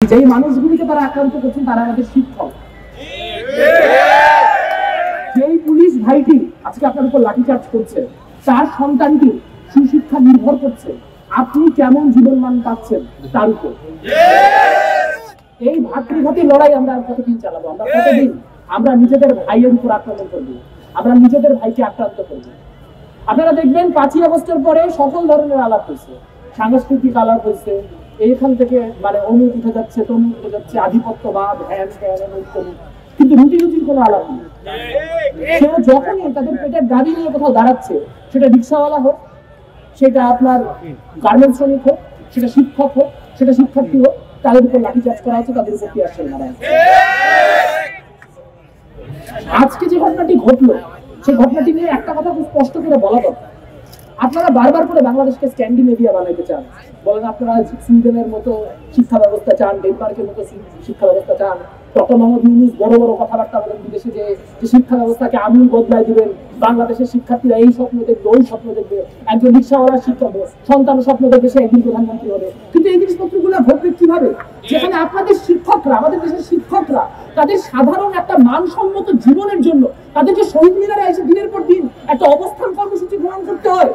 যেই মানুষগুলিকে তারা আক্রান্ত করছেন তারা আমাদের শিক্ষক। যেই পুলিশ ভাইটি আজকে আপনার উপর লাঠিচার্জ করছে তার সন্তানটি সুশিক্ষা নির্ভর করছে আপনি কেমন জীবনমান পাচ্ছেন তার উপর। এই ভাতৃঘাতী লড়াই আমরা কতদিন চালাবো? আমরা কতদিন আমরা নিজেদের ভাইয়ের উপর আক্রমণ করবো, আমরা নিজেদের ভাইকে আক্রান্ত করবো। আপনারা দেখবেন 5ই আগস্টের পরে সকল ধরনের আলাপ হয়েছে, সাংস্কৃতিক আলাপ হয়েছে, এইখান থেকে মানে অনুক উঠে যাচ্ছে, তমুক উঠে যাচ্ছে, আধিপত্যবাদ, হ্যান ত্যান, কিন্তু রুটির কোনো আলাপ নেই। সে যখনই তাদের পেটের গাড়ি নিয়ে কোথাও দাঁড়াচ্ছে, সেটা রিক্সাওয়ালা হোক, সেটা আপনার গার্মেন্টস শ্রমিক হোক, সেটা শিক্ষক হোক, সেটা শিক্ষার্থী হোক, তাদের উপর লাঠিচার্জ করা হচ্ছে, তাদের উপর টিয়ার শেল মারা হচ্ছে। আজকে যে ঘটনাটি ঘটলো সেই ঘটনাটি নিয়ে একটা কথা খুব স্পষ্ট করে বলা দরকার। আপনারা বারবার করে বাংলাদেশকে স্ক্যান্ডিনেভিয়া বানাইতে চান, বলেন আপনারা সুইডেনের মতো শিক্ষা ব্যবস্থা চান, ডেনমার্কের মতো শিক্ষা ব্যবস্থা চান। ডক্টর মোহাম্মদ ইউনূস বড় বড় কথাবার্তা বলেন বিদেশে যে শিক্ষা ব্যবস্থাকে আমূল বদলায় দিবেন, বাংলাদেশের শিক্ষার্থীরা এই স্বপ্ন দেখবে, ওই স্বপ্ন দেখবে, একজন রিক্সাওয়ালা শিক্ষক সন্তান স্বপ্ন দেখবে সে একদিন প্রধানমন্ত্রী হবে। কিন্তু এই জিনিসপত্রগুলো ঘটবে কিভাবে? যেখানে আপনাদের শিক্ষকরা, আমাদের দেশের শিক্ষকরা তাদের সাধারণ একটা মানসম্মত জীবনের জন্য তাদেরকে শহীদ মিনারে এসে দিনের পর দিন একটা অবস্থান কর্মসূচি গ্রহণ করতে হয়।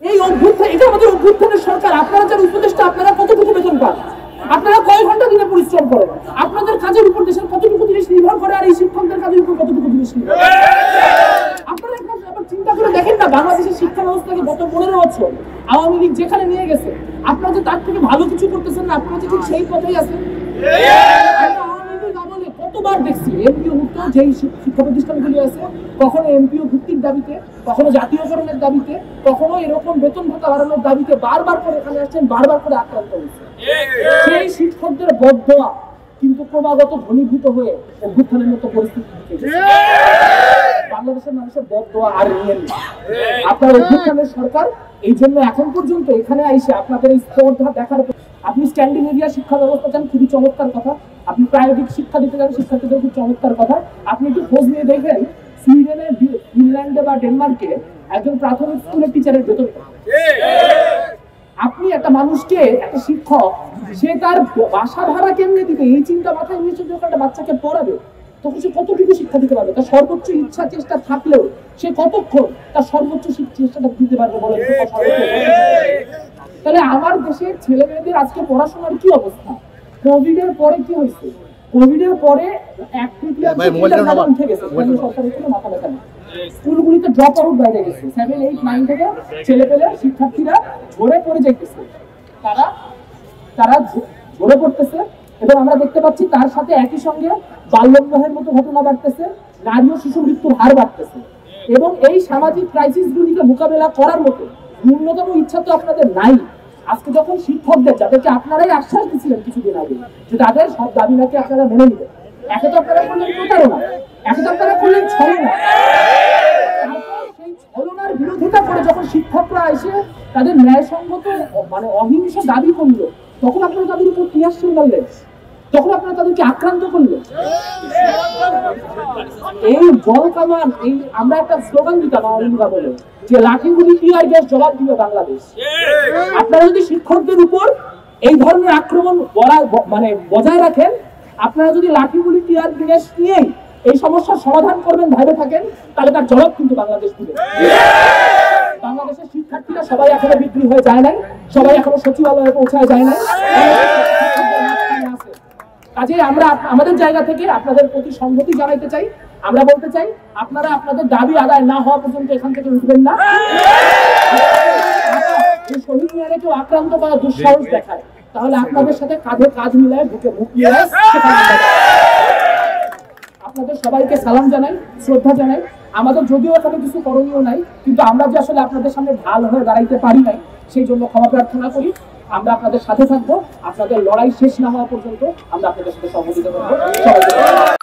এই অভ্যুত্থান, এটা আমাদের অভ্যুত্থানের সরকার। আপনারা যারা উপদেষ্টা, আপনারা কতটুকু বেতন পান? আপনারা কয় ঘন্টা দিনে পরিশ্রম করেন? আপনাদের কাজের উপর দেশের কতটুকু জিনিস নির্ভর করে, আর এই শিক্ষকদের কাজের উপর কতটুকু জিনিস নির্ভর করে? আপনারা একবার চিন্তা করে দেখেন না, বাংলাদেশের শিক্ষা ব্যবস্থাকে গত 15 বছর আওয়ামী লীগ যেখানে নিয়ে গেছে, আপনারা যে তার থেকে ভালো কিছু করতেছেন না, আপনারা যে ঠিক সেই পথেই আছেন। কতবার দেখছি এমপিও মুক্ত যেই শিক্ষা প্রতিষ্ঠানগুলি আছে, কখনো এমপিও ভিত্তিক দাবিতে, কখনো জাতীয়করণের দাবিতে, কখনো এরকম বেতন ভাতা বাড়ানোর দাবিতে বারবার করে এখানে আসছেন, বারবার করে আক্রান্ত হয়েছে। সেই শিক্ষকদের বদদোয়া কিন্তু ক্রমাগত ঘনীভূত হয়ে অভ্যুত্থানের মতো পরিস্থিতি। বাংলাদেশের মানুষের বদদোয়া আর নিয়েন না। আপনার অভ্যুত্থানের সরকার এই জন্য এখন পর্যন্ত এখানে আইসে আপনাদের এই স্পর্ধা দেখার, আপনি স্ক্যান্ডিনেভিয়া শিক্ষা ব্যবস্থা চান, খুবই চমৎকার কথা। আপনি প্রায়োগিক শিক্ষা দিতে চান, শিক্ষার্থীদের খুব চমৎকার কথা। আপনি একটু খোঁজ নিয়ে দেখবেন সুইডেনে, ফিনল্যান্ডে বা ডেনমার্কে একজন প্রাথমিক স্কুলের টিচারের বেতন। আপনি একটা মানুষকে, একটা শিক্ষক, সে তার বাসা ভাড়া কেমনে দিবে এই চিন্তা মাথায় নিয়ে যখন একটা বাচ্চাকে পড়াবে, তখন সে কতটুকু শিক্ষা দিতে পারবে? তার সর্বোচ্চ ইচ্ছা চেষ্টা থাকলেও সে কতক্ষণ তার সর্বোচ্চ চেষ্টাটা দিতে পারবে বলেন? তাহলে আমার দেশের ছেলে মেয়েদের আজকে পড়াশোনার কি অবস্থা? কোভিড এর পরে কি হয়েছে? কোভিড এর পরে 1/3 উঠে গেছে, সরকারের কোনো মাথা ব্যথা নেই। স্কুলগুলিতে ড্রপ আউট বাইরে গেছে, 7, 8, 9 থেকে ছেলে পেলে শিক্ষার্থীরা ঝরে পড়ে যাইতেছে, তারা ঝরে পড়তেছে। এবং আমরা দেখতে পাচ্ছি তার সাথে একই সঙ্গে বাল্যবিবাহের মতো ঘটনা বাড়তেছে, নারী ও শিশু মৃত্যুর হার বাড়তেছে। এবং এই সামাজিক ক্রাইসিসগুলিকে মোকাবেলা করার মতো ন্যূনতম ইচ্ছা তো আপনাদের নাই। আজকে যখন শিক্ষকদের, যাদেরকে আপনারাই আশ্বাস দিচ্ছিলেন কিছুদিন আগে যে তাদের সব দাবি নাকি আপনারা মেনে নেবেন, একে তো আপনারা করলেন প্রতারণা, একে তো আপনারা করলেন ছলনা। সেই ছলনার বিরোধিতা করে যখন শিক্ষকরা এসে তাদের ন্যায়সঙ্গত মানে অহিংস দাবি করলো, তখন আপনারা তাদের উপর টিয়ার শেল মারলেন, তখন আপনারা তাদেরকে আক্রান্ত করলেন। এই জল কামান, এই আমরা একটা স্লোগান দিতাম আওয়ামী লীগ বলে যে লাঠিগুলি টিয়ার গ্যাস জবাব দিবে বাংলাদেশ। আপনারা যদি শিক্ষকদের উপর এই ধরনের আক্রমণ মানে বজায় রাখেন, আপনারা যদি লাঠিগুলি টিয়ার গ্যাস নিয়েই এই সমস্যার সমাধান করবেন ভাইবে থাকেন, তাহলে তার জবাব কিন্তু বাংলাদেশ দিবে। বাংলাদেশের শিক্ষার্থীরা সবাই এখনো বিক্রি হয়ে যায় নাই, সবাই এখনো সচিবালয়ে পৌঁছায় যায় নাই। কাজে আমরা আমাদের জায়গা থেকে আপনাদের প্রতি সংহতি জানাইতে চাই। আমরা বলতে চাই, আপনারা আপনাদের দাবি আদায় না হওয়া পর্যন্ত এখান থেকে উঠবেন না। শহীদ মিনারে কেউ আক্রান্ত করা দুঃসাহস দেখায়, তাহলে আপনাদের সাথে কাঁধে কাঁধ মিলায়, বুকে বুক মিলায় আপনাদের সবাইকে সালাম জানাই, শ্রদ্ধা জানাই। আমাদের যদিও এখানে কিছু করণীয় নাই, কিন্তু আমরা যে আসলে আপনাদের সামনে ঢাল হয়ে দাঁড়াইতে পারি নাই, সেই জন্য ক্ষমা প্রার্থনা করি। আমরা আপনাদের সাথে থাকবো, আপনাদের লড়াই শেষ না হওয়া পর্যন্ত আমরা আপনাদের সাথে সহযোগিতা করবো।